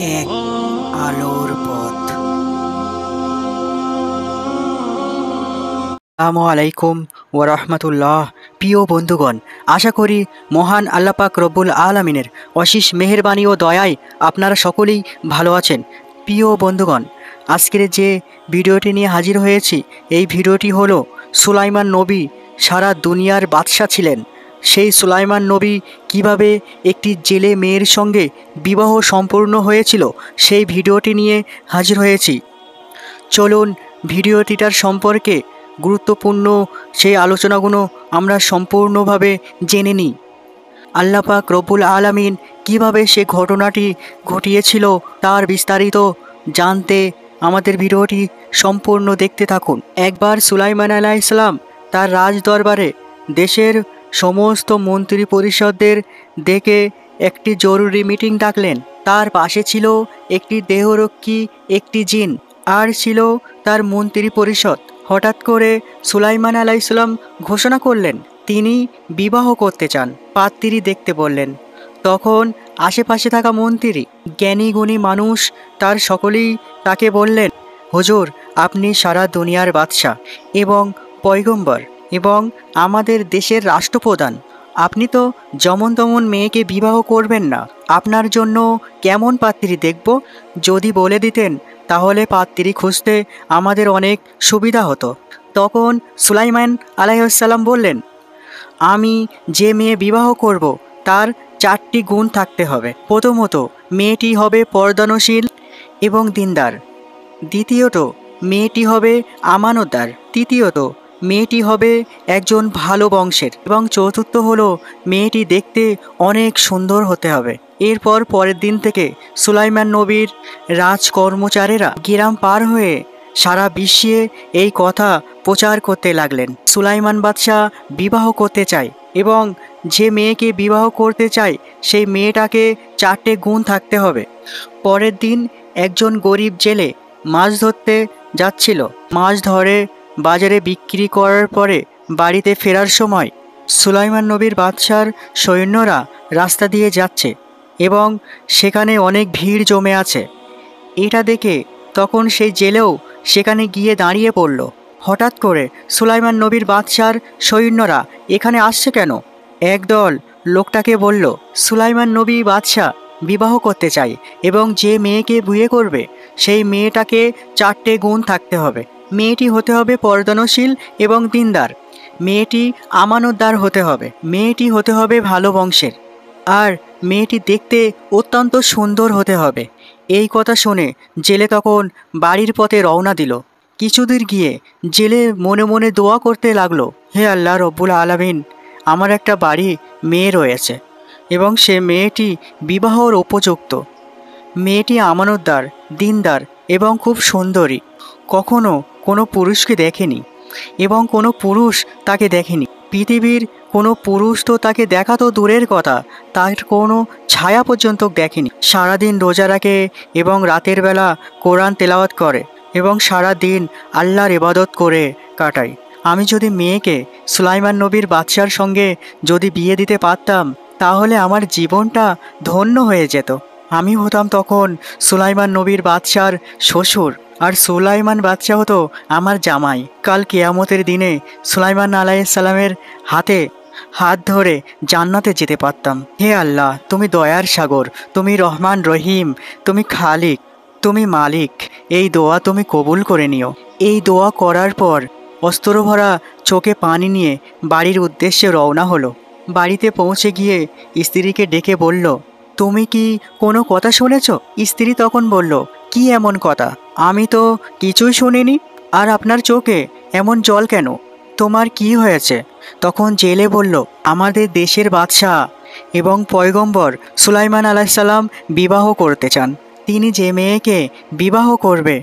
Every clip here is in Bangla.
এক আলোর পথ। আসসালামু আলাইকুম ওয়া রাহমাতুল্লাহ। প্রিয় বন্ধুগণ, আশা করি মহান আল্লাহ পাক রব্বুল আলামিনের অশেষ মেহেরবানি ও দয়ায় আপনারা সকলেই ভালো আছেন। প্রিয় বন্ধুগণ, আজকের যে ভিডিওটি নিয়ে হাজির হয়েছি, এই ভিডিওটি হলো সুলাইমান নবী সারা দুনিয়ার বাদশা ছিলেন। সেই সুলাইমান নবী কিভাবে একটি জেলে মেয়ের সঙ্গে বিবাহ সম্পূর্ণ হয়েছিল, সেই ভিডিওটি নিয়ে হাজির হয়েছি। চলুন ভিডিওটিটার সম্পর্কে গুরুত্বপূর্ণ সেই আলোচনাগুলো আমরা সম্পূর্ণভাবে জেনে নিই। আল্লাহ পাক রব্বুল আলামিন কিভাবে সে ঘটনাটি ঘটিয়েছিল তার বিস্তারিত জানতে আমাদের ভিডিওটি সম্পূর্ণ দেখতে থাকুন। একবার সুলাইমান আলাইহিস সালাম তার রাজ দরবারে দেশের সমস্ত মন্ত্রী পরিষদদের ডেকে একটি জরুরি মিটিং ডাকলেন। তার পাশে ছিল একটি দেহরক্ষী, একটি জিন, আর ছিল তার মন্ত্রী পরিষদ। হঠাৎ করে সুলাইমান আলাইহিস সালাম ঘোষণা করলেন তিনি বিবাহ করতে চান, পাত্রী দেখতে বললেন। তখন আশেপাশে থাকা মন্ত্রী, জ্ঞানী গুণী মানুষ, তার সকলেই তাকে বললেন, হুজুর, আপনি সারা দুনিয়ার বাদশা এবং পয়গম্বর এবং আমাদের দেশের রাষ্ট্রপ্রধান, আপনি তো যেমন তেমন মেয়েকে বিবাহ করবেন না। আপনার জন্য কেমন পাত্রী দেখব, যদি বলে দিতেন তাহলে পাত্রী খুঁজতে আমাদের অনেক সুবিধা হতো। তখন সুলাইমান আলাইহিস সালাম বললেন, আমি যে মেয়ে বিবাহ করব তার 4টি গুণ থাকতে হবে। প্রথমত, মেয়েটি হবে পর্দানশীল এবং দিনদার। দ্বিতীয়ত, মেয়েটি হবে আমানতদার। তৃতীয়ত, মেয়েটি হবে একজন ভালো বংশের। এবং চতুর্থ হলো, মেয়েটি দেখতে অনেক সুন্দর হতে হবে। এরপর পরের দিন থেকে সুলাইমান নবীর রাজকর্মচারীরা গ্রাম পার হয়ে সারা বিশ্বে এই কথা প্রচার করতে লাগলেন। সুলাইমান বাদশাহ বিবাহ করতে চায় এবং যে মেয়েকে বিবাহ করতে চায় সেই মেয়েটাকে 4টে গুণ থাকতে হবে। পরের দিন একজন গরিব জেলে মাছ ধরতে যাচ্ছিল। মাছ ধরে বাজারে বিক্রি করার পরে বাড়িতে ফেরার সময় সুলাইমান নবীর বাদশার সৈন্যরা রাস্তা দিয়ে যাচ্ছে এবং সেখানে অনেক ভিড় জমে আছে। এটা দেখে তখন সেই জেলেও সেখানে গিয়ে দাঁড়িয়ে পড়ল। হঠাৎ করে সুলাইমান নবীর বাদশার সৈন্যরা এখানে আসছে কেন? একদল লোকটাকে বলল, সুলাইমান নবী বাদশাহ বিবাহ করতে চাই এবং যে মেয়েকে বিয়ে করবে সেই মেয়েটাকে 4টে গুণ থাকতে হবে। মেয়েটি হতে হবে পর্দানশীল এবং দিনদার, মেয়েটি আমানতদার হতে হবে, মেয়েটি হতে হবে ভালো বংশের, আর মেয়েটি দেখতে অত্যন্ত সুন্দর হতে হবে। এই কথা শুনে জেলে তখন বাড়ির পথে রওনা দিল। কিছুদূর গিয়ে জেলে মনে মনে দোয়া করতে লাগলো, হে আল্লাহ রব্বুল আলামিন, আমার একটা বাড়ি মেয়ে রয়েছে এবং সে মেয়েটি বিবাহর উপযুক্ত। মেয়েটি আমানতদার, দিনদার এবং খুব সুন্দরী। কখনো কোনো পুরুষকে দেখেনি এবং কোনো পুরুষ তাকে দেখেনি। পৃথিবীর কোনো পুরুষ তো তাকে দেখা তো দূরের কথা, তার কোনো ছায়া পর্যন্ত দেখেনি। সারাদিন রোজা রাখে এবং রাতের বেলা কোরআন তেলাওয়াত করে এবং সারা দিন আল্লাহর ইবাদত করে কাটায়। আমি যদি মেয়েকে সুলাইমান নবীর বাদশার সঙ্গে যদি বিয়ে দিতে পারতাম তাহলে আমার জীবনটা ধন্য হয়ে যেত। আমি হতাম তখন সুলাইমান নবীর বাদশার শ্বশুর, আর সুলাইমান বাদশা হতো আমার জামাই। কাল কিয়ামতের দিনে সুলাইমান আলাইহিস সালামের হাতে হাত ধরে জান্নাতে যেতে পারতাম। হে আল্লাহ, তুমি দয়ার সাগর, তুমি রহমান রহিম, তুমি খালিক, তুমি মালিক। এই দোয়া তুমি কবুল করে নিও। এই দোয়া করার পর অস্ত্রভরা চোখে পানি নিয়ে বাড়ির উদ্দেশ্যে রওনা হলো। বাড়িতে পৌঁছে গিয়ে স্ত্রীকে ডেকে বলল, তুমি কি কোনো কথা শুনেছ? স্ত্রী তখন বলল, কি এমন কথা? আমি তো কিছুই শুনিনি। আর আপনার চোখে এমন জল কেন? তোমার কি হয়েছে? তখন জেলে বলল, আমাদের দেশের বাদশাহ এবং পয়গম্বর সুলাইমান আলাইহিস সালাম বিবাহ করতে চান। তিনি যে মেয়েকে বিবাহ করবে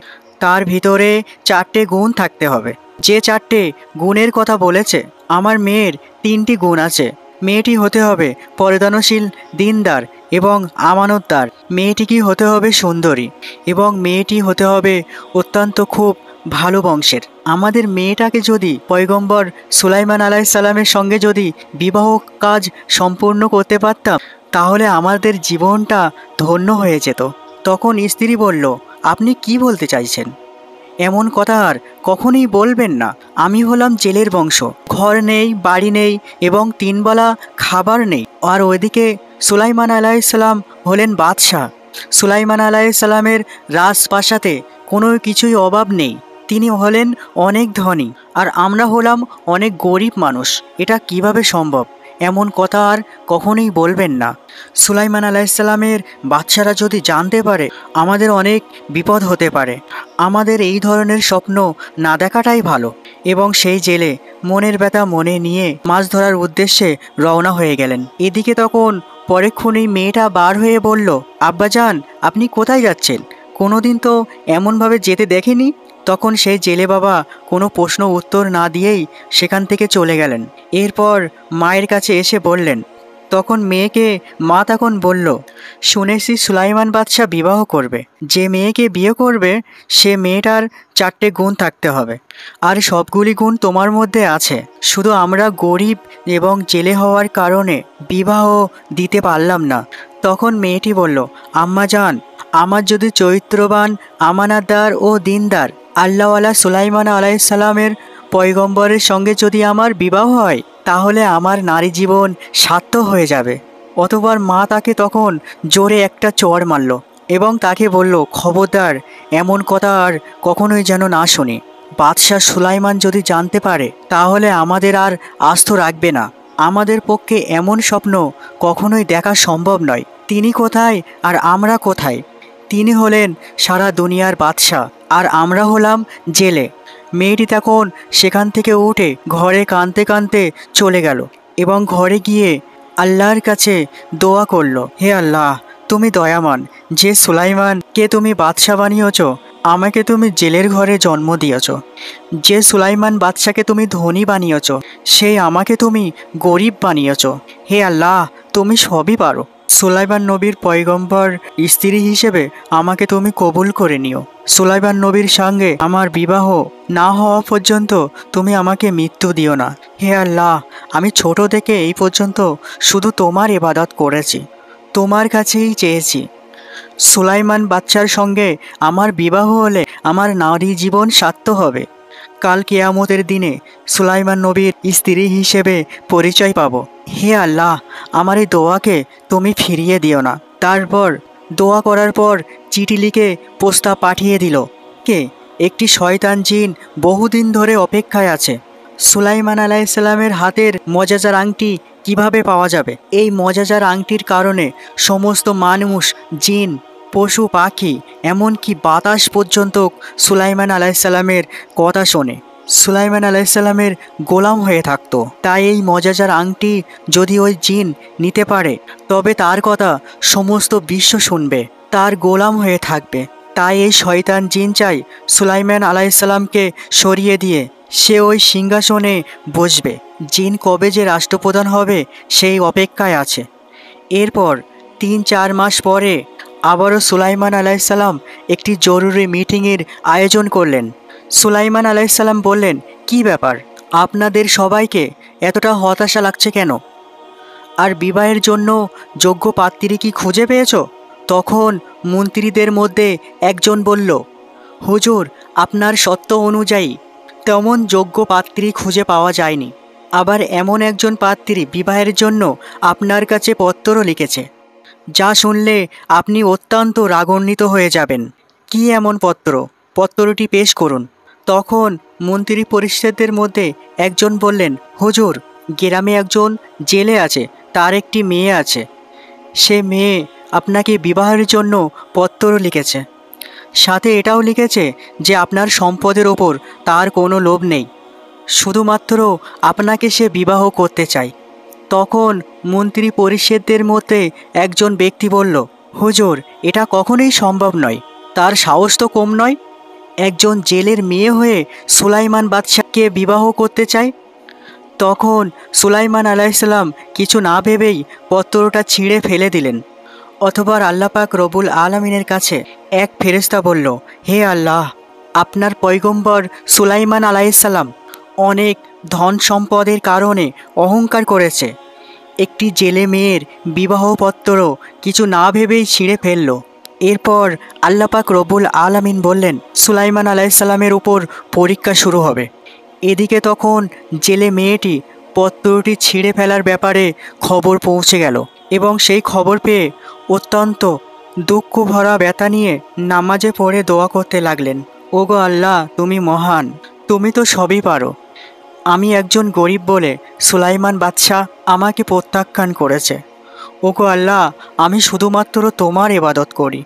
তার ভিতরে 4টে গুণ থাকতে হবে। যে 4টে গুণের কথা বলেছে, আমার মেয়ের 3টি গুণ আছে। মেয়েটি হতে হবে পর্দানশীল, দিনদার এবং আমানতদার। মেয়েটি কি হতে হবে সুন্দরী এবং মেয়েটি হতে হবে অত্যন্ত খুব ভালো বংশের। আমাদের মেয়েটাকে যদি পয়গম্বর সুলাইমান আলাইহিস সালামের সঙ্গে যদি বিবাহ কাজ সম্পূর্ণ করতে পারতাম তাহলে আমাদের জীবনটা ধন্য হয়ে যেত। তখন স্ত্রী বলল, আপনি কি বলতে চাইছেন? এমন কথা আর কখনোই বলবেন না। আমি হলাম জেলের বংশ, ঘর নেই, বাড়ি নেই এবং তিনবেলা খাবার নেই। আর ওইদিকে সুলাইমান আলাইসাল্লাম হলেন বাদশাহ। সুলাইমান আলাইসাল্লামের রাজপ্রাসাদে কোনো কিছুই অভাব নেই। তিনি হলেন অনেক ধনী আর আমরা হলাম অনেক গরিব মানুষ। এটা কিভাবে সম্ভব? এমন কথা আর কখনোই বলবেন না। সুলাইমান আলাইসাল্লামের বাচ্চারা যদি জানতে পারে আমাদের অনেক বিপদ হতে পারে। আমাদের এই ধরনের স্বপ্ন না দেখাটাই ভালো। এবং সেই জেলে মনের ব্যথা মনে নিয়ে মাছ ধরার উদ্দেশ্যে রওনা হয়ে গেলেন। এদিকে তখন পরেক্ষণেই মেয়েটা বার হয়ে বলল, আব্বাজান, আপনি কোথায় যাচ্ছেন? কোনোদিন তো এমনভাবে যেতে দেখেনি। তখন সেই জেলে বাবা কোনো প্রশ্ন উত্তর না দিয়েই সেখান থেকে চলে গেলেন। এরপর মায়ের কাছে এসে বললেন, তখন মেয়েকে মা তখন বলল, শুনেছি সুলাইমান বাদশাহ বিবাহ করবে। যে মেয়েকে বিয়ে করবে সে মেয়েটার 4টে গুণ থাকতে হবে, আর সবগুলি গুণ তোমার মধ্যে আছে। শুধু আমরা গরিব এবং জেলে হওয়ার কারণে বিবাহ দিতে পারলাম না। তখন মেয়েটি বলল, আম্মাজান, আমার যদি চরিত্রবান, আমানতদার ও দিনদার আল্লাহওয়ালা সুলাইমান আলাইসাল্লামের পয়গম্বরের সঙ্গে যদি আমার বিবাহ হয় তাহলে আমার নারী জীবন সার্থক হয়ে যাবে। অতঃপর মা তাকে তখন জোরে একটা চড় মারল এবং তাকে বলল, খবরদার, এমন কথা আর কখনোই যেন না শুনি। বাদশাহ সুলাইমান যদি জানতে পারে তাহলে আমাদের আর আস্থ রাখবে না। আমাদের পক্ষে এমন স্বপ্ন কখনোই দেখা সম্ভব নয়। তিনি কোথায় আর আমরা কোথায়? তিনি হলেন সারা দুনিয়ার বাদশাহ আর আমরা হলাম জেলে। মেয়েটি তখন সেখান থেকে উঠে ঘরে কাঁদতে কাঁদতে চলে গেল এবং ঘরে গিয়ে আল্লাহর কাছে দোয়া করল, হে আল্লাহ, তুমি দয়াবান। যে সুলাইমানকে তুমি বাদশাহ বানিয়েছ, আমাকে তুমি জেলের ঘরে জন্ম দিয়েছ। যে সুলাইমান বাদশাকে তুমি ধনী বানিয়েছ, সেই আমাকে তুমি গরিব বানিয়েছ। হে আল্লাহ, তুমি সবই পারো। সুলাইমান নবীর পয়গম্বর স্ত্রী হিসেবে আমাকে তুমি কবুল করে নিও। সুলাইমান নবীর সঙ্গে আমার বিবাহ না হওয়া পর্যন্ত তুমি আমাকে মৃত্যু দিও না। হে আল্লাহ, আমি ছোট থেকে এই পর্যন্ত শুধু তোমার ইবাদত করেছি, তোমার কাছেই চেয়েছি। সুলাইমান বাদশার সঙ্গে আমার বিবাহ হলে আমার নারী জীবন সার্থক হবে। কাল কিয়ামতের দিনে সুলাইমান নবীর স্ত্রী হিসেবে পরিচয় পাব। হে আল্লাহ, আমার এই দোয়াকে তুমি ফিরিয়ে দিও না। তারপর দোয়া করার পর চিঠি লিখে প্রস্তাব পাঠিয়ে দিল। একটি শয়তান জিন বহুদিন ধরে অপেক্ষায় আছে। সুলাইমান আলাইসাল্লামের হাতের মজাজার আংটি কিভাবে পাওয়া যাবে? এই মজাজার আংটির কারণে সমস্ত মানুষ, জিন, পশু পাখি, এমনকি বাতাস পর্যন্ত সুলাইমান আলাইসাল্লামের কথা শোনে, সুলাইমান আলাইসাল্লামের গোলাম হয়ে থাকতো। তাই এই মজাজার আংটি যদি ওই জিন নিতে পারে তবে তার কথা সমস্ত বিশ্ব শুনবে, তার গোলাম হয়ে থাকবে। তাই এই শয়তান জিন চাই সুলাইমান আলাইসাল্লামকে সরিয়ে দিয়ে সে ওই সিংহাসনে বসবে। জিন কবে যে রাষ্ট্রপ্রধান হবে সেই অপেক্ষায় আছে। এরপর 3-4 মাস পরে আবারও সুলাইমান আলাইসাল্লাম একটি জরুরি মিটিংয়ের আয়োজন করলেন। সুলাইমান আলাইসাল্লাম বললেন, কি ব্যাপার, আপনাদের সবাইকে এতটা হতাশা লাগছে কেন? আর বিবাহের জন্য যোগ্য পাত্রী কি খুঁজে পেয়েছ? তখন মন্ত্রীদের মধ্যে একজন বলল, হুজুর, আপনার সত্য অনুযায়ী তেমন যোগ্য পাত্রী খুঁজে পাওয়া যায়নি। আবার এমন একজন পাত্রী বিবাহের জন্য আপনার কাছে পত্র লিখেছে, যা শুনলে আপনি অত্যন্ত রাগান্বিত হয়ে যাবেন। কি এমন পত্র? পত্রটি পেশ করুন। তখন মন্ত্রী পরিষদের মধ্যে একজন বললেন, হুজুর, গ্রামে একজন জেলে আছে, তার একটি মেয়ে আছে। সে মেয়ে আপনাকে বিবাহের জন্য পত্র লিখেছে। সাথে এটাও লিখেছে যে আপনার সম্পদের ওপর তার কোনো লোভ নেই, শুধুমাত্র আপনাকে সে বিবাহ করতে চায়। তখন মন্ত্রী পরিষদের মধ্যে একজন ব্যক্তি বলল, হুজুর, এটা কখনোই সম্ভব নয়। তার সাহস তো কম নয়, একজন জেলের মেয়ে হয়ে সুলাইমান বাদশাহকে বিবাহ করতে চায়। তখন সুলাইমান আলাইসাল্লাম কিছু না ভেবেই পত্রটা ছিঁড়ে ফেলে দিলেন। অতঃপর আল্লাহ পাক রব্বুল আলামিনের কাছে এক ফেরেশতা বলল, হে আল্লাহ, আপনার পয়গম্বর সুলাইমান আলাইসাল্লাম অনেক ধন সম্পদের কারণে অহংকার করেছে। একটি জেলে মেয়ের বিবাহপত্র কিছু না ভেবেই ছিঁড়ে ফেলল। এরপর আল্লাহ পাক রব্বুল আলামিন বললেন, সুলাইমান আলাইসাল্লামের উপর পরীক্ষা শুরু হবে। এদিকে তখন জেলে মেয়েটি পত্রটি ছিঁড়ে ফেলার ব্যাপারে খবর পৌঁছে গেল এবং সেই খবর পেয়ে অত্যন্ত দুঃখ ভরা ব্যথা নিয়ে নামাজে পড়ে দোয়া করতে লাগলেন। ওগো আল্লাহ, তুমি মহান, তুমি তো সবই পারো। আমি একজন গরিব বলে সুলাইমান বাদশাহ আমাকে প্রত্যাখ্যান করেছে। ওগো আল্লাহ, আমি শুধুমাত্র তোমার ইবাদত করি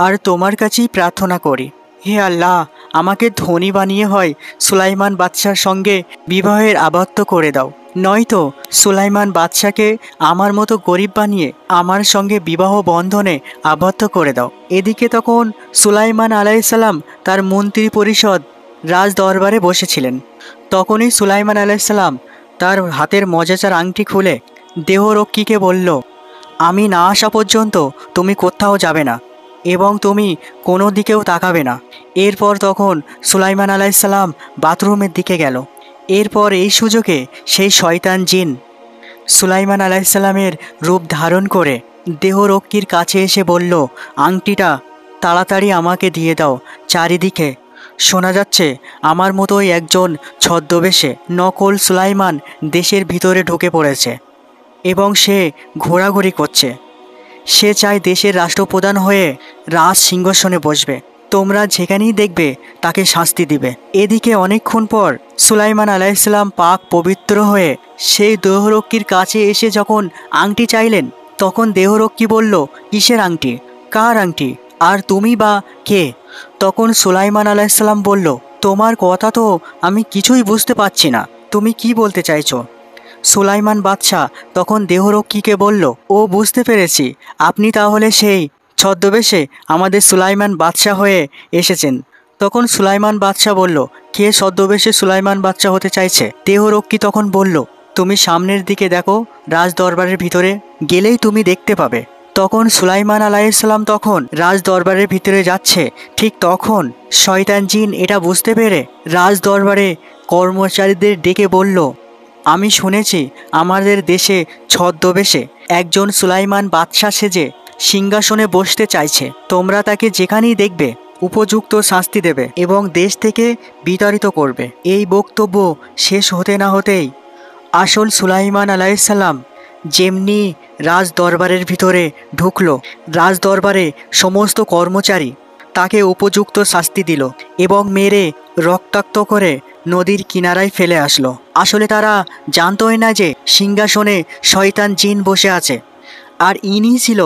আর তোমার কাছেই প্রার্থনা করি। হে আল্লাহ, আমাকে ধনী বানিয়ে হয় সুলাইমান বাদশার সঙ্গে বিবাহের আবদ্ধ করে দাও, নয়তো সুলাইমান বাদশাকে আমার মতো গরিব বানিয়ে আমার সঙ্গে বিবাহ বন্ধনে আবদ্ধ করে দাও। এদিকে তখন সুলাইমান আলাইসাল্লাম তার মন্ত্রী পরিষদ রাজ দরবারে বসেছিলেন। তখনই সুলাইমান আলাইসাল্লাম তার হাতের মজাচার আংটি খুলে দেহরক্ষীকে বলল, আমি না আসা পর্যন্ত তুমি কোথাও যাবে না এবং তুমি কোনো দিকেও তাকাবে না। এরপর তখন সুলাইমান আলাইসাল্লাম বাথরুমের দিকে গেল। এরপর এই সুযোগে সেই শয়তান জিন সুলাইমান আলাইসাল্লামের রূপ ধারণ করে দেহরক্ষীর কাছে এসে বলল, আংটিটা তাড়াতাড়ি আমাকে দিয়ে দাও। চারিদিকে শোনা যাচ্ছে আমার মতোই একজন ছদ্মবেশে নকল সুলাইমান দেশের ভিতরে ঢুকে পড়েছে এবং সে ঘোরাঘুরি করছে। সে চায় দেশের রাষ্ট্রপ্রধান হয়ে রাজ সিংহাসনে বসবে। তোমরা যেখানেই দেখবে তাকে শাস্তি দিবে। এদিকে অনেকক্ষণ পর সুলাইমান আলাইসাল্লাম পাক পবিত্র হয়ে সেই দেহরক্ষীর কাছে এসে যখন আংটি চাইলেন, তখন দেহরক্ষী বলল, কিসের আংটি, কার আংটি, আর তুমি বা কে? তখন সুলাইমান আলাইসাল্লাম বলল, তোমার কথা তো আমি কিছুই বুঝতে পারছি না, তুমি কি বলতে চাইছো? সুলাইমান বাদশাহ তখন দেহরক্ষীকে বলল, ও বুঝতে পেরেছি, আপনি তাহলে সেই ছদ্মবেশে আমাদের সুলাইমান বাদশাহ হয়ে এসেছেন। তখন সুলাইমান বাদশাহ বলল, কে ছদ্মবেশে সুলাইমান বাদশাহ হতে চাইছে? দেহরক্ষী তখন বলল, তুমি সামনের দিকে দেখো, রাজ দরবারের ভিতরে গেলেই তুমি দেখতে পাবে। তখন সুলাইমান আলাইহিসসালাম তখন রাজ দরবারের ভিতরে যাচ্ছে। ঠিক তখন শয়তান জিন এটা বুঝতে পেরে রাজ দরবারে কর্মচারীদের ডেকে বলল, আমি শুনেছি আমাদের দেশে ছদ্মবেশে একজন সুলাইমান বাদশাহ সেজে সিংহাসনে বসতে চাইছে। তোমরা তাকে যেখানেই দেখবে উপযুক্ত শাস্তি দেবে এবং দেশ থেকে বিতাড়িত করবে। এই বক্তব্য শেষ হতে না হতেই আসল সুলাইমান আলাইহিসসালাম যেমনি রাজ দরবারের ভিতরে ঢুকলো, রাজ দরবারে সমস্ত কর্মচারী তাকে উপযুক্ত শাস্তি দিল এবং মেরে রক্তাক্ত করে নদীর কিনারায় ফেলে আসলো। আসলে তারা জানতোই না যে সিংহাসনে শয়তান জিন বসে আছে, আর ইনি ছিল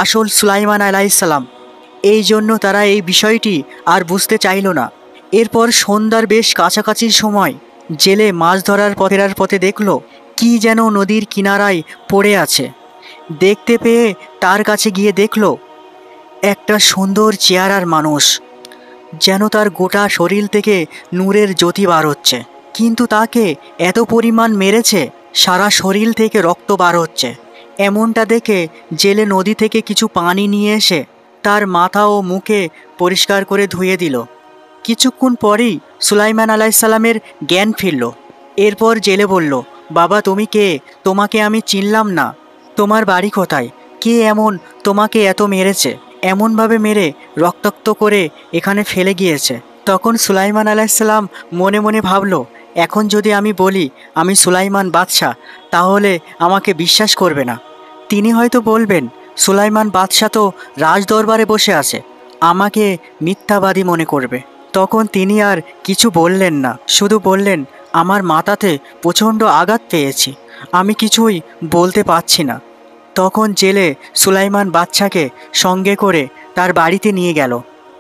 আসল সুলাইমান আলাইহিসসালাম। এই জন্য তারা এই বিষয়টি আর বুঝতে চাইল না। এরপর সন্ধ্যার বেশ কাছাকাছি সময় জেলে মাছ ধরার পথে দেখল কি যেন নদীর কিনারায় পড়ে আছে। দেখতে পেয়ে তার কাছে গিয়ে দেখল একটা সুন্দর চেহারার মানুষ, যেন তার গোটা শরীর থেকে নূরের জ্যোতি বার হচ্ছে, কিন্তু তাকে এত পরিমাণ মেরেছে সারা শরীর থেকে রক্ত বার হচ্ছে। এমনটা দেখে জেলে নদী থেকে কিছু পানি নিয়ে এসে তার মাথা ও মুখে পরিষ্কার করে ধুয়ে দিল। কিছুক্ষণ পরেই সুলাইমান আলাইহিসসালামের জ্ঞান ফিরল। এরপর জেলে বলল, বাবা তুমি কে? তোমাকে আমি চিনলাম না। তোমার বাড়ি কোথায়? কে এমন তোমাকে এত মেরেছে, এমনভাবে মেরে রক্তাক্ত করে এখানে ফেলে গিয়েছে? তখন সুলাইমান আলাইহিসসালাম মনে মনে ভাবল, এখন যদি আমি বলি আমি সুলাইমান বাদশাহ, তাহলে আমাকে বিশ্বাস করবে না। তিনি হয়তো বলবেন, সুলাইমান বাদশাহ তো রাজ দরবারে বসে আছে, আমাকে মিথ্যাবাদী মনে করবে। তখন তিনি আর কিছু বললেন না, শুধু বললেন, আমার মাথাতে প্রচণ্ড আঘাত পেয়েছি, আমি কিছুই বলতে পারছি না। তখন জেলে সুলাইমান বাদশাকে সঙ্গে করে তার বাড়িতে নিয়ে গেল।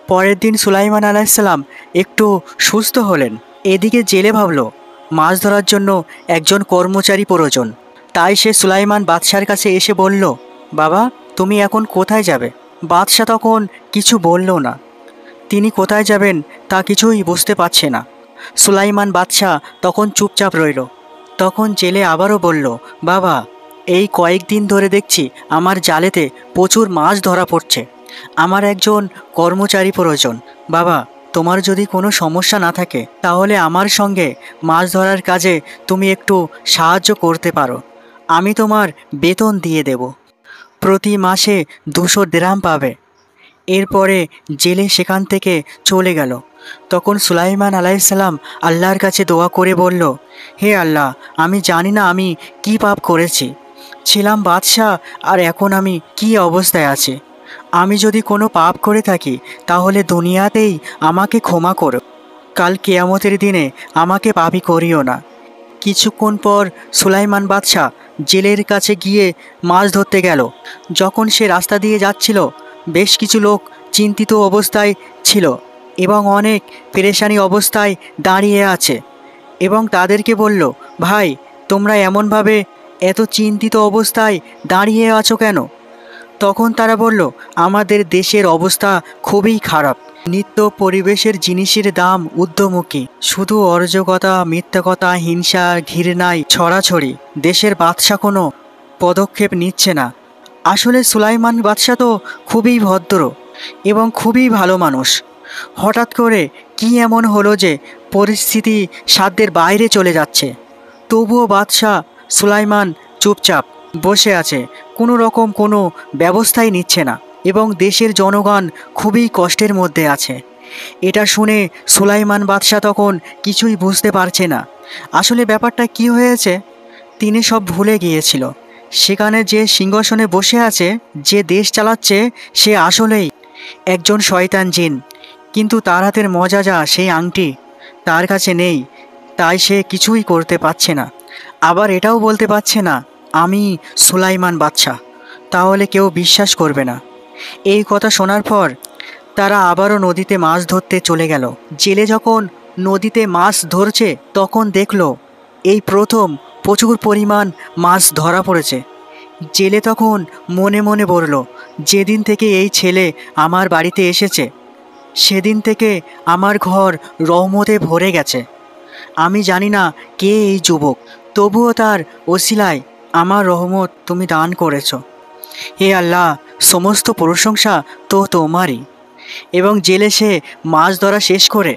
পরের দিন সুলাইমান আলাইহিসসালাম একটু সুস্থ হলেন। এদিকে জেলে ভাবল, মাছ ধরার জন্য একজন কর্মচারী প্রয়োজন। তাই সে সুলাইমান বাদশার কাছে এসে বলল, বাবা তুমি এখন কোথায় যাবে? বাদশাহ তখন কিছু বলল না। তিনি কোথায় যাবেন তা কিছুই বুঝতে পারছে না। সুলাইমান বাদশাহ তখন চুপচাপ রইল। তখন জেলে আবারও বলল, বাবা এই কয়েকদিন ধরে দেখছি আমার জালেতে প্রচুর মাছ ধরা পড়ছে, আমার একজন কর্মচারী প্রয়োজন। বাবা তোমার যদি কোনো সমস্যা না থাকে তাহলে আমার সঙ্গে মাছ ধরার কাজে তুমি একটু সাহায্য করতে পারো, আমি তোমার বেতন দিয়ে দেব, প্রতি মাসে 200 দিরহাম পাবে। এরপরে জেলে সেখান থেকে চলে গেল। তখন সুলাইমান আলাইহিসসালাম আল্লাহর কাছে দোয়া করে বলল, হে আল্লাহ, আমি জানি না আমি কি পাপ করেছি। ছিলাম বাদশাহ, আর এখন আমি কি অবস্থায় আছি। আমি যদি কোনো পাপ করে থাকি তাহলে দুনিয়াতেই আমাকে ক্ষমা করো, কাল কিয়ামতের দিনে আমাকে পাপী করিও না। কিছুক্ষণ পর সুলাইমান বাদশাহ জেলের কাছে গিয়ে মাছ ধরতে গেল। যখন সে রাস্তা দিয়ে যাচ্ছিল, বেশ কিছু লোক চিন্তিত অবস্থায় ছিল এবং অনেক পেরেশানি অবস্থায় দাঁড়িয়ে আছে, এবং তাদেরকে বলল, ভাই, তোমরা এমনভাবে এত চিন্তিত অবস্থায় দাঁড়িয়ে আছো কেন? তখন তারা বলল, আমাদের দেশের অবস্থা খুবই খারাপ। নিত্য পরিবেশের জিনিসের দাম ঊর্ধ্বমুখী। শুধু অরাজকতা, মিথ্যা কথা, হিংসা, ঘৃণায় ছড়াছড়ি। দেশের বাদশা কোনো পদক্ষেপ নিচ্ছে না। আসলে সুলাইমান বাদশা তো খুবই ভদ্র এবং খুবই ভালো মানুষ। হঠাৎ করে কি এমন হলো যে পরিস্থিতি সাধ্যের বাইরে চলে যাচ্ছে? তবুও বাদশাহ সুলাইমান চুপচাপ বসে আছে, কোনো রকম কোনো ব্যবস্থাই নিচ্ছে না, এবং দেশের জনগণ খুবই কষ্টের মধ্যে আছে। এটা শুনে সুলাইমান বাদশাহ তখন কিছুই বুঝতে পারছে না আসলে ব্যাপারটা কি হয়েছে। তিনি সব ভুলে গিয়েছিল। সেখানে যে সিংহাসনে বসে আছে, যে দেশ চালাচ্ছে, সে আসলেই একজন শয়তান জিন। কিন্তু তার হাতের মজাজা সেই আংটি তার কাছে নেই, তাই সে কিছুই করতে পারছে না। আবার এটাও বলতে পারছে না, আমি সুলাইমান বাদশাহ। তাহলে কেউ বিশ্বাস করবে না। এই কথা শোনার পর তারা আবারও নদীতে মাছ ধরতে চলে গেল। জেলে যখন নদীতে মাছ ধরছে, তখন দেখলো এই প্রথম প্রচুর পরিমাণ মাছ ধরা পড়েছে। জেলে তখন মনে মনে বলল, যেদিন থেকে এই ছেলে আমার বাড়িতে এসেছে, সেদিন থেকে আমার ঘর রহমতে ভরে গেছে। আমি জানি না কে এই যুবক, তবুও তার ওসিলায় আমার রহমত তুমি দান করেছ। হে আল্লাহ, সমস্ত প্রশংসা তো তোমারই। এবং জেলে সে মাছ ধরা শেষ করে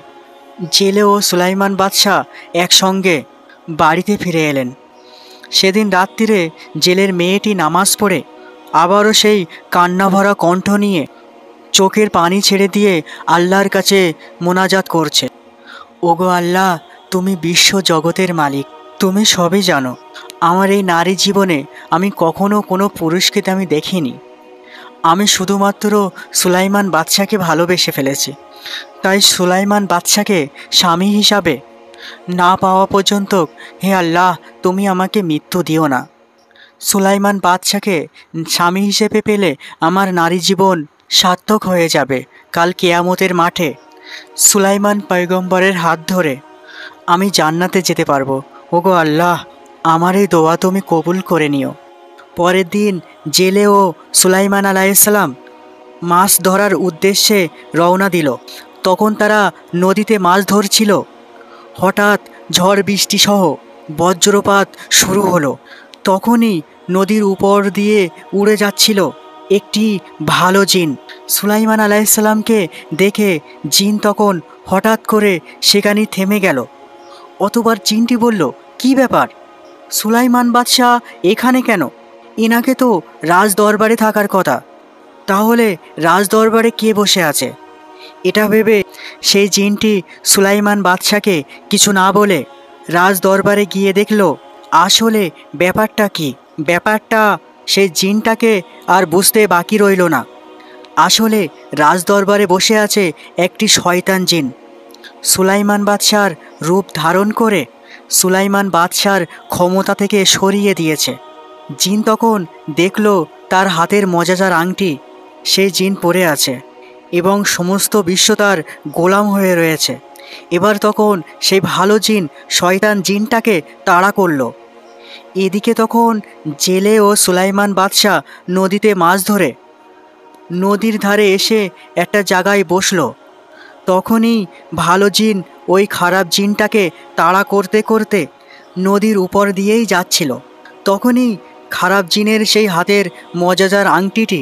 জেলে ও সুলাইমান বাদশাহ একসঙ্গে বাড়িতে ফিরে এলেন। সেদিন রাত্রিরে জেলের মেয়েটি নামাজ পড়ে আবারও সেই কান্নাভরা কণ্ঠ নিয়ে চোখের পানি ছেড়ে দিয়ে আল্লাহর কাছে মোনাজাত করছে, ওগো আল্লাহ, তুমি বিশ্ব জগতের মালিক, তুমি সবই জানো। আমার এই নারী জীবনে আমি কখনো কোনো পুরুষকে আমি দেখিনি। আমি শুধুমাত্র সুলাইমান বাদশাকে ভালোবেসে ফেলেছি। তাই সুলাইমান বাদশাকে স্বামী হিসাবে না পাওয়া পর্যন্ত হে আল্লাহ, তুমি আমাকে মৃত্যু দিও না। সুলাইমান বাদশাকে স্বামী হিসেবে পেলে আমার নারী জীবন সার্থক হয়ে যাবে কাল কিয়ামতের মাঠে। সুলাইমান পয়গম্বরের হাত ধরে আমি জান্নাতে যেতে পারবো। ওগো আল্লাহ, আমার এই দোয়া তুমি কবুল করে নিও। পরের দিন জেলে ও সুলাইমান আলাইহিসসালাম মাছ ধরার উদ্দেশ্যে রওনা দিল। তখন তারা নদীতে মাছ ধরছিল। হঠাৎ ঝড় বৃষ্টি সহ বজ্রপাত শুরু হলো। তখনই নদীর উপর দিয়ে উড়ে যাচ্ছিল একটি ভালো জিন। সুলাইমান আলাইহিসসালামকে দেখে জিন তখন হঠাৎ করে সেখানেই থেমে গেল। অতবার জিনটি বলল, কি ব্যাপার? সুলাইমান বাদশাহ এখানে কেন? এনাকে তো রাজ দরবারে থাকার কথা। তাহলে রাজ দরবারে কে বসে আছে? এটা ভেবে সেই জিনটি সুলাইমান বাদশাকে কিছু না বলে রাজ দরবারে গিয়ে দেখল আসলে ব্যাপারটা কি। ব্যাপারটা সেই জিনটাকে আর বুঝতে বাকি রইল না। আসলে রাজ দরবারে বসে আছে একটি শয়তান জিন। সুলাইমান বাদশার রূপ ধারণ করে সুলাইমান বাদশার ক্ষমতা থেকে সরিয়ে দিয়েছে। জিন তখন দেখল তার হাতের মজাদার আংটি সেই জিন পরে আছে এবং সমস্ত বিশ্ব তার গোলাম হয়ে রয়েছে। এবার তখন সেই ভালো জিন শয়তান জিনটাকে তাড়া করল। এদিকে তখন জেলে ও সুলাইমান বাদশাহ নদীতে মাছ ধরে নদীর ধারে এসে একটা জায়গায় বসল। তখনই ভালো জিন ওই খারাপ জিনটাকে তাড়া করতে করতে নদীর উপর দিয়েই যাচ্ছিল। তখনই খারাপ জিনের সেই হাতের মজাদার আংটিটি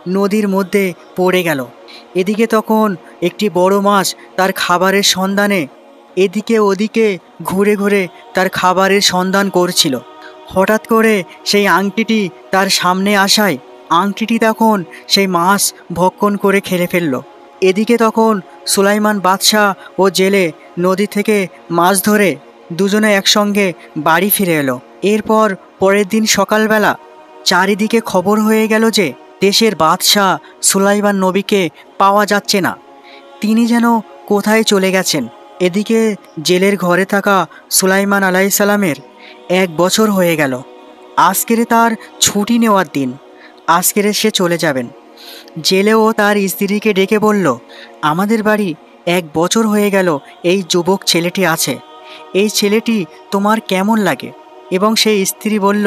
নদীর মধ্যে পড়ে গেল। এদিকে তখন একটি বড় মাছ তার খাবারের সন্ধানে এদিকে ওদিকে ঘুরে ঘুরে তার খাবারের সন্ধান করছিল। হঠাৎ করে সেই আংটিটি তার সামনে আসায় আংটিটি তখন সেই মাছ ভক্ষণ করে খেলে ফেলল। এদিকে তখন সুলাইমান বাদশাহ ও জেলে নদী থেকে মাছ ধরে দুজনে একসঙ্গে বাড়ি ফিরে এলো। এরপর পরের দিন সকালবেলা চারিদিকে খবর হয়ে গেল যে দেশের বাদশাহ সুলাইমান নবীকে পাওয়া যাচ্ছে না, তিনি যেন কোথায় চলে গেছেন। এদিকে জেলের ঘরে থাকা সুলাইমান আলাইসাল্লামের 1 বছর হয়ে গেল। আজকেরে তার ছুটি নেওয়ার দিন, আজকেরে সে চলে যাবেন। জেলেও তার স্ত্রীকে ডেকে বলল, আমাদের বাড়ি 1 বছর হয়ে গেল এই যুবক ছেলেটি আছে, এই ছেলেটি তোমার কেমন লাগে? এবং সেই স্ত্রী বলল,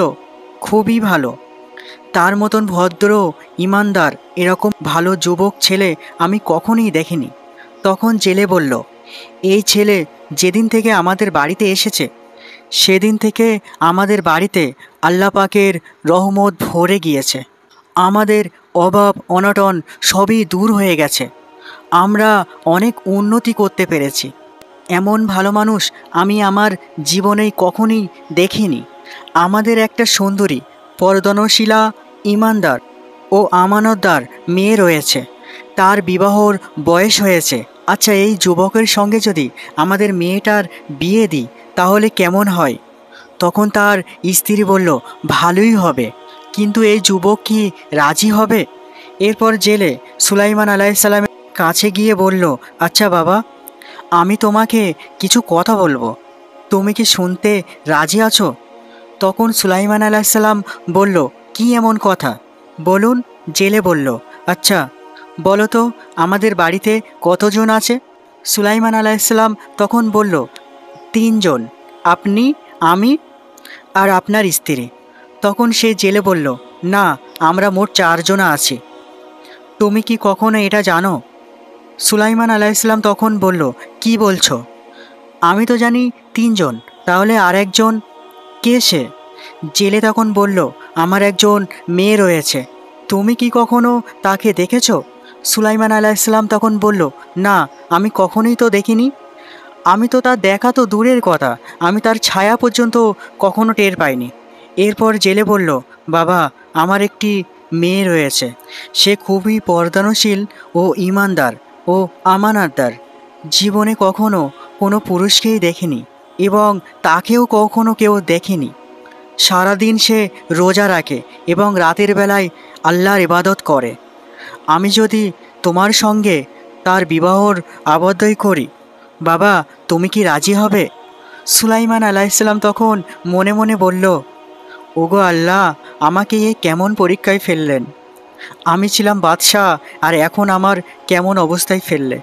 খুবই ভালো, তার মতন ভদ্র ইমানদার এরকম ভালো যুবক ছেলে আমি কখনোই দেখিনি। তখন জেলে বলল, এই ছেলে যেদিন থেকে আমাদের বাড়িতে এসেছে সেদিন থেকে আমাদের বাড়িতে আল্লাহ পাকের রহমত ভরে গিয়েছে, আমাদের অভাব অনটন সবই দূর হয়ে গেছে, আমরা অনেক উন্নতি করতে পেরেছি। এমন ভালো মানুষ আমি আমার জীবনেই কখনোই দেখিনি। আমাদের একটা সুন্দরী পরদনশীলা ইমানদার ও আমানতদার মেয়ে রয়েছে, তার বিবাহর বয়স হয়েছে। আচ্ছা, এই যুবকের সঙ্গে যদি আমাদের মেয়েটার বিয়ে দিই তাহলে কেমন হয়? তখন তার স্ত্রী বলল, ভালোই হবে, কিন্তু এই যুবক কি রাজি হবে? এরপর জেলে সুলাইমান আলাইসাল্লামের কাছে গিয়ে বলল, আচ্ছা বাবা, আমি তোমাকে কিছু কথা বলবো, তুমি কি শুনতে রাজি আছো? তখন সুলাইমান আলাইসাল্লাম বলল, কি এমন কথা বলুন? জেলে বলল, আচ্ছা বলো তো আমাদের বাড়িতে কতজন আছে? সুলাইমান আলাইসাল্লাম তখন বলল, 3 জন, আপনি, আমি আর আপনার স্ত্রী। তখন সে জেলে বলল, না, আমরা মোট 4 জন আছি। তুমি কি কখনো এটা জানো? সুলাইমান আলাইসাল্লাম তখন বলল, কি বলছো? আমি তো জানি 3 জন, তাহলে আর একজন কে সে? জেলে তখন বলল, আমার একজন মেয়ে রয়েছে, তুমি কি কখনো তাকে দেখেছো? সুলাইমান আলাইসাল্লাম তখন বলল, না, আমি কখনোই তো দেখিনি, আমি তো তার দেখা তো দূরের কথা, আমি তার ছায়া পর্যন্ত কখনো টের পাইনি। এরপর জেলে বলল, বাবা, আমার একটি মেয়ে রয়েছে, সে খুবই পর্দানশীল ও ইমানদার ও আমানতদার, জীবনে কখনো কোনো পুরুষকেই দেখেনি এবং তাকেও কখনো কেউ দেখেনি। সারাদিন সে রোজা রাখে এবং রাতের বেলায় আল্লাহর ইবাদত করে। আমি যদি তোমার সঙ্গে তার বিবাহর আবদ্ধই করি, বাবা, তুমি কি রাজি হবে? সুলাইমান আলাইসাল্লাম তখন মনে মনে বলল, ওগো আল্লাহ, আমাকে এ কেমন পরীক্ষায় ফেললেন? আমি ছিলাম বাদশাহ আর এখন আমার কেমন অবস্থায় ফেললে?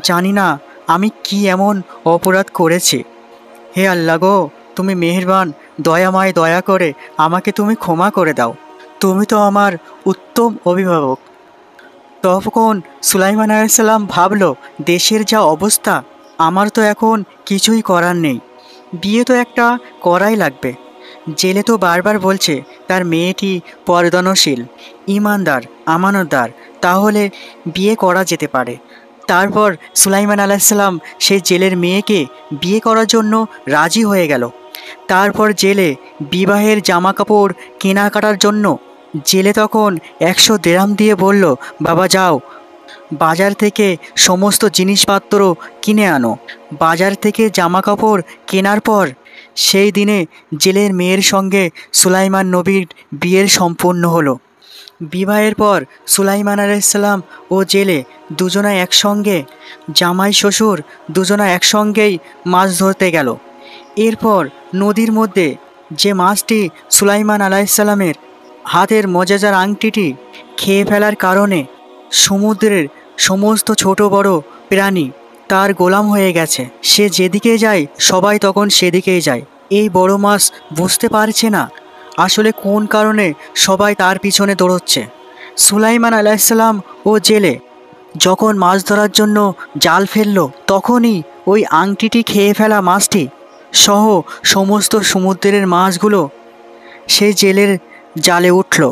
জানি না আমি কি এমন অপরাধ করেছি। হে আল্লাহ গো, তুমি মেহেরবান, দয়াময়, দয়া করে আমাকে তুমি ক্ষমা করে দাও, তুমি তো আমার উত্তম অভিভাবক। তখন সুলাইমান আলাইসাল্লাম ভাবল, দেশের যা অবস্থা, আমার তো এখন কিছুই করার নেই, বিয়ে তো একটা করাই লাগবে। জেলে তো বারবার বলছে তার মেয়েটি পর্দানশীল, ইমানদার, আমানতদার, তাহলে বিয়ে করা যেতে পারে। তারপর সুলাইমান আলাইসাল্লাম সেই জেলের মেয়েকে বিয়ে করার জন্য রাজি হয়ে গেল। তারপর জেলে বিবাহের জামা কাপড় কেনাকাটার জন্য জেলে তখন 100 দিরহাম দিয়ে বলল, বাবা যাও, বাজার থেকে সমস্ত জিনিসপত্র কিনে আনো। বাজার থেকে জামা কাপড় কেনার পর সেই দিনে জেলের মেয়ের সঙ্গে সুলাইমান নবীর বিয়ের সম্পন্ন হলো। বিবাহের পর সুলাইমান আলাইসাল্লাম ও জেলে দুজনা একসঙ্গে, জামাই শ্বশুর দুজনা একসঙ্গেই মাছ ধরতে গেল। এরপর নদীর মধ্যে যে মাছটি সুলাইমান আলাইসাল্লামের হাতের মজাদার আংটিটি খেয়ে ফেলার কারণে সমুদ্রের সমস্ত ছোট বড় প্রাণী তার গোলাম হয়ে গেছে, সে যেদিকে যায় সবাই তখন সেদিকেই যায়। এই বড় মাছ বুঝতে পারছে না আসলে কোন কারণে সবাই তার পিছনে দৌড়চ্ছে। সুলাইমান আলাইসাল্লাম ও জেলে যখন মাছ ধরার জন্য জাল ফেললো, তখনই ওই আংটিটি খেয়ে ফেলা মাছটি সহ সমস্ত সমুদ্রের মাছগুলো সেই জেলের জালে উঠল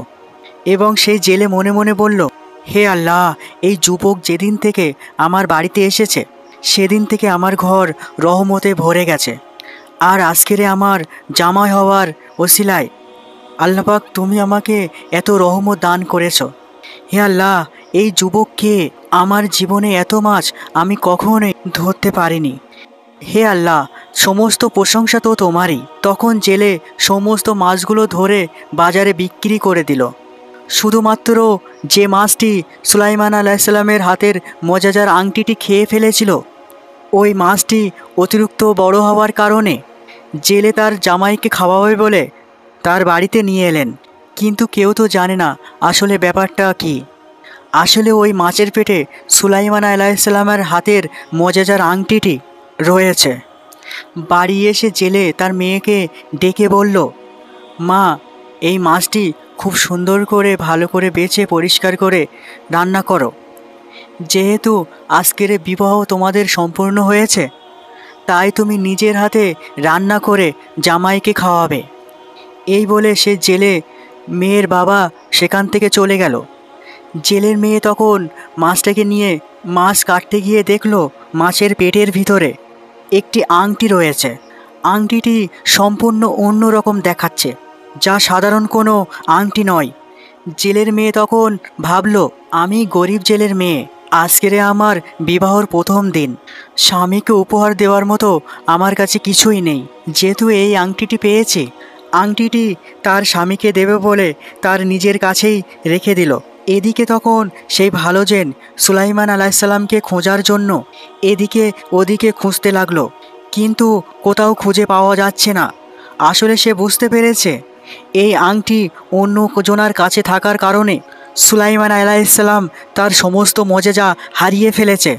এবং সেই জেলে মনে মনে বলল, হে আল্লাহ, এই যুবক যেদিন থেকে আমার বাড়িতে এসেছে সেদিন থেকে আমার ঘর রহমতে ভরে গেছে, আর আজকেরে আমার জামাই হওয়ার ওসিলায় আল্লাহ পাক তুমি আমাকে এত রহমত দান করেছো। হে আল্লাহ, এই যুবককে আমার জীবনে এত মাছ আমি কখনোই ধরতে পারিনি। হে আল্লাহ, সমস্ত প্রশংসা তো তোমারই। তখন জেলে সমস্ত মাছগুলো ধরে বাজারে বিক্রি করে দিল। শুধুমাত্র যে মাছটি সুলাইমান আলাইসাল্লামের হাতের মজাদার আংটিটি খেয়ে ফেলেছিল, ওই মাছটি অতিরিক্ত বড় হওয়ার কারণে জেলে তার জামাইকে খাওয়াবে বলে তার বাড়িতে নিয়ে এলেন। কিন্তু কেউ তো জানে না আসলে ব্যাপারটা কি। আসলে ওই মাছের পেটে সুলাইমান আলাইসাল্লামের হাতের মজাদার আংটিটি রয়েছে। বাড়ি এসে জেলে তার মেয়েকে ডেকে বলল, মা, এই মাছটি খুব সুন্দর করে ভালো করে বেছে পরিষ্কার করে রান্না করো। যেহেতু আজকের বিবাহ তোমাদের সম্পূর্ণ হয়েছে, তাই তুমি নিজের হাতে রান্না করে জামাইকে খাওয়াবে। এই বলে সে জেলে মেয়ের বাবা সেখান থেকে চলে গেল। জেলের মেয়ে তখন মাছটাকে নিয়ে মাছ কাটতে গিয়ে দেখলো মাছের পেটের ভিতরে একটি আংটি রয়েছে। আংটিটি সম্পূর্ণ অন্য রকম দেখাচ্ছে, যা সাধারণ কোনো আংটি নয়। জেলের মেয়ে তখন ভাবল, আমি গরিব জেলের মেয়ে, আজকের আমার বিবাহর প্রথম দিন, স্বামীকে উপহার দেওয়ার মতো আমার কাছে কিছুই নেই। যেহেতু এই আংটিটি পেয়েছি, আংটিটি তার স্বামীকে দেবে বলে তার নিজের কাছেই রেখে দিল। এদিকে তখন সেই ভালো জেন সুলাইমান আলাইসাল্লামকে খোঁজার জন্য এদিকে ওদিকে খুঁজতে লাগলো, কিন্তু কোথাও খুঁজে পাওয়া যাচ্ছে না। আসলে সে বুঝতে পেরেছে এই আংটি অন্য জনার কাছে থাকার কারণে সুলাইমান আলাইসাল্লাম তার সমস্ত মজেজা হারিয়ে ফেলেছে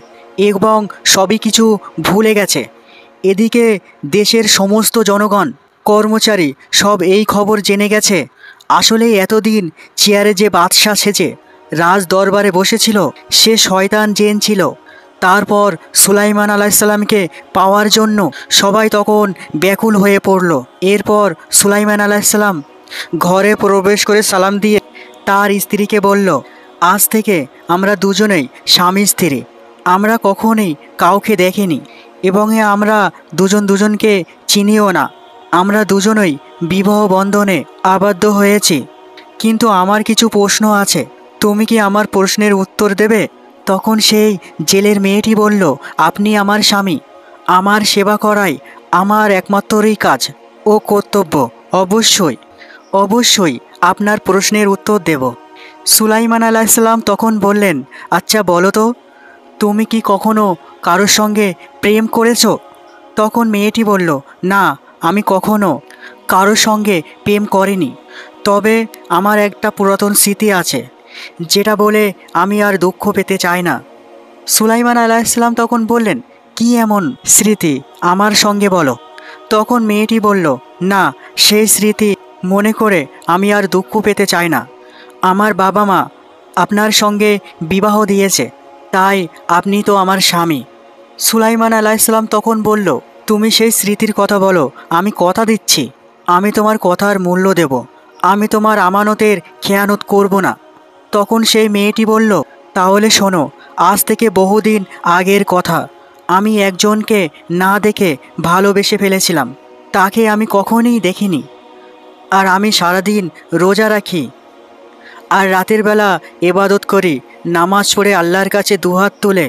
এবং সবই কিছু ভুলে গেছে। এদিকে দেশের সমস্ত জনগণ, কর্মচারী সব এই খবর জেনে গেছে। আসলে এতদিন চেয়ারে যে বাদশাহ সেজে রাজ দরবারে বসেছিল, সে শয়তান জেন ছিল। তারপর সুলাইমান আলাইসাল্লামকে পাওয়ার জন্য সবাই তখন ব্যাকুল হয়ে পড়ল। এরপর সুলাইমান আলাইসাল্লাম ঘরে প্রবেশ করে সালাম দিয়ে তার স্ত্রীকে বলল, আজ থেকে আমরা দুজনেই স্বামী স্ত্রী। আমরা কখনোই কাউকে দেখিনি এবং আমরা দুজন দুজনকে চিনিও না। আমরা দুজনই বিবাহ বন্ধনে আবদ্ধ হয়েছি। কিন্তু আমার কিছু প্রশ্ন আছে, তুমি কি আমার প্রশ্নের উত্তর দেবে? তখন সেই জেলের মেয়েটি বলল, আপনি আমার স্বামী, আমার সেবা করাই আমার একমাত্রই কাজ ও কর্তব্য। অবশ্যই অবশ্যই আপনার প্রশ্নের উত্তর দেব। সুলাইমান আলাইসাল্লাম তখন বললেন, আচ্ছা বলো তো, তুমি কি কখনো কারোর সঙ্গে প্রেম করেছো? তখন মেয়েটি বলল, না, আমি কখনো কারোর সঙ্গে প্রেম করিনি। তবে আমার একটা পুরাতন স্মৃতি আছে, যেটা বলে আমি আর দুঃখ পেতে চাই না। সুলাইমান আলাইসাল্লাম তখন বললেন, কি এমন স্মৃতি আমার সঙ্গে বলো। তখন মেয়েটি বলল, না, সেই স্মৃতি মনে করে আমি আর দুঃখ পেতে চাই না। আমার বাবা মা আপনার সঙ্গে বিবাহ দিয়েছে, তাই আপনি তো আমার স্বামী। সুলাইমান আলাইসাল্লাম তখন বলল, তুমি সেই স্মৃতির কথা বলো, আমি কথা দিচ্ছি আমি তোমার কথার মূল্য দেব, আমি তোমার আমানতের খেয়ানত করব না। তখন সেই মেয়েটি বলল, তাহলে শোনো, আজ থেকে বহুদিন আগের কথা, আমি একজনকে না দেখে ভালোবেসে ফেলেছিলাম। তাকে আমি কখনোই দেখিনি। আর আমি সারাদিন রোজা রাখি আর রাতের বেলা ইবাদত করি, নামাজ পড়ে আল্লাহর কাছে দুহাত তুলে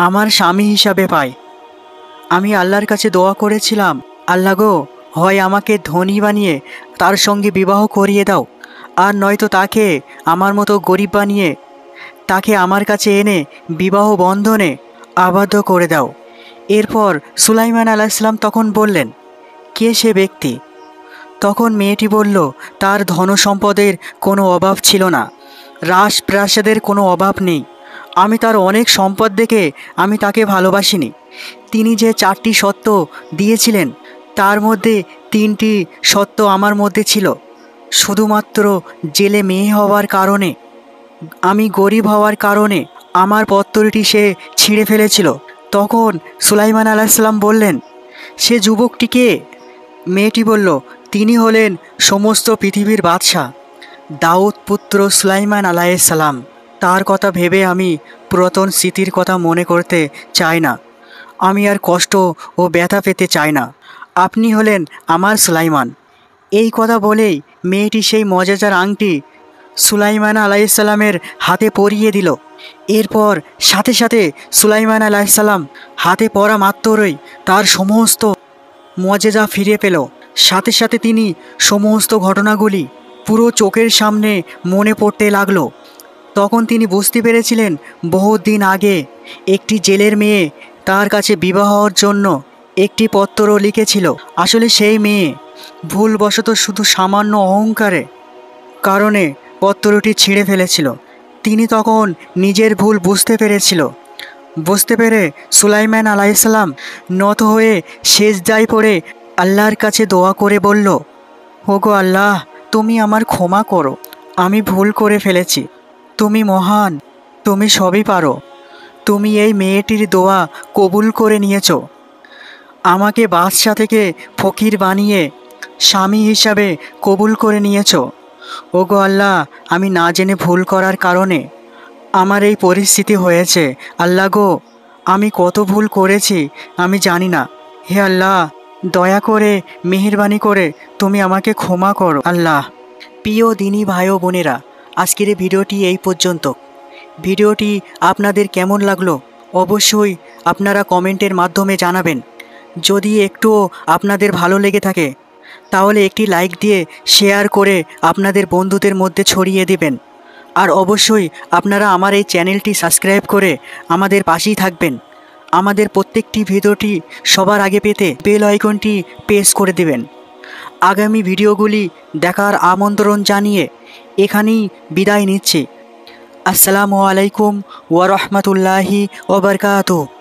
আমার স্বামী হিসাবে পাই। আমি আল্লাহর কাছে দোয়া করেছিলাম, আল্লাহ গো, হয় আমাকে ধনী বানিয়ে তার সঙ্গে বিবাহ করিয়ে দাও, আর নয়তো তাকে আমার মতো গরিব বানিয়ে তাকে আমার কাছে এনে বিবাহ বন্ধনে আবদ্ধ করে দাও। এরপর সুলাইমান আলাইসাল্লাম তখন বললেন, কে সে ব্যক্তি? তখন মেয়েটি বলল, তার ধনসম্পদের কোনো অভাব ছিল না, রাজপ্রাসাদের কোনো অভাব নেই। আমি তার অনেক সম্পদ দেখে আমি তাকে ভালোবাসিনি। তিনি যে 4টি সত্য দিয়েছিলেন, তার মধ্যে 3টি সত্য আমার মধ্যে ছিল। শুধুমাত্র জেলে মেয়ে হওয়ার কারণে, আমি গরিব হওয়ার কারণে আমার পত্তরটি সে ছিঁড়ে ফেলেছিল। তখন সুলাইমান আলাইসাল্লাম বললেন, সে যুবকটি কে? মেয়েটি বলল, তিনি হলেন সমস্ত পৃথিবীর বাদশাহ, দাউদ পুত্র সুলাইমান আলাইসাল্লাম। তার কথা ভেবে আমি পুরাতন স্মৃতির কথা মনে করতে চাই না। আমি আর কষ্ট ও ব্যথা পেতে চাই না। আপনি হলেন আমার সুলাইমান। এই কথা বলেই মেয়েটি সেই মজাদার আংটি সুলাইমান আলাইসাল্লামের হাতে পরিয়ে দিল। এরপর সাথে সাথে সুলাইমান আলাইসাল্লাম হাতে পরা মাত্রই তার সমস্ত মজেজা ফিরে পেল। সাথে সাথে তিনি সমস্ত ঘটনাগুলি পুরো চোখের সামনে মনে পড়তে লাগলো। তখন তিনি বুঝতে পেরেছিলেন বহুদিন আগে একটি জেলের মেয়ে তার কাছে বিবাহর জন্য একটি পত্র লিখেছিল। আসলে সেই মেয়ে ভুলবশত শুধু সামান্য অহংকারে কারণে পত্রটি ছিঁড়ে ফেলেছিল। তিনি তখন নিজের ভুল বুঝতে পেরে সুলাইমান আলাইসাল্লাম নত হয়ে সেজদায় পড়ে আল্লাহর কাছে দোয়া করে বলল, ওগো আল্লাহ, তুমি আমার ক্ষমা করো, আমি ভুল করে ফেলেছি। তুমি মহান, তুমি সবই পারো। তুমি এই মেয়েটির দোয়া কবুল করে নিয়েছ। আমাকে বাদশা থেকে ফকির বানিয়ে স্বামী হিসাবে কবুল করে নিয়েছ। ওগো আল্লাহ, আমি না জেনে ভুল করার কারণে আমার এই পরিস্থিতি হয়েছে। আল্লাহ গো, আমি কত ভুল করেছি আমি জানি না। হে আল্লাহ, দয়া করে মেহেরবানি করে তুমি আমাকে ক্ষমা করো আল্লাহ। প্রিয় দিনী ভাই ও বোনেরা, আজকের এই ভিডিওটি এই পর্যন্ত। ভিডিওটি আপনাদের কেমন লাগলো অবশ্যই আপনারা কমেন্টের মাধ্যমে জানাবেন। যদি একটুও আপনাদের ভালো লেগে থাকে তাহলে একটি লাইক দিয়ে শেয়ার করে আপনাদের বন্ধুদের মধ্যে ছড়িয়ে দিবেন। আর অবশ্যই আপনারা আমার এই চ্যানেলটি সাবস্ক্রাইব করে আমাদের পাশেই থাকবেন। আমাদের প্রত্যেকটি ভিডিওটি সবার আগে পেতে বেল আইকনটি প্রেস করে দিবেন। আগামী ভিডিওগুলি দেখার আমন্ত্রণ জানিয়ে এখানেই বিদায় নিচ্ছি। আসসালামু আলাইকুম ওয়া রাহমাতুল্লাহি ওয়া বারাকাতুহু।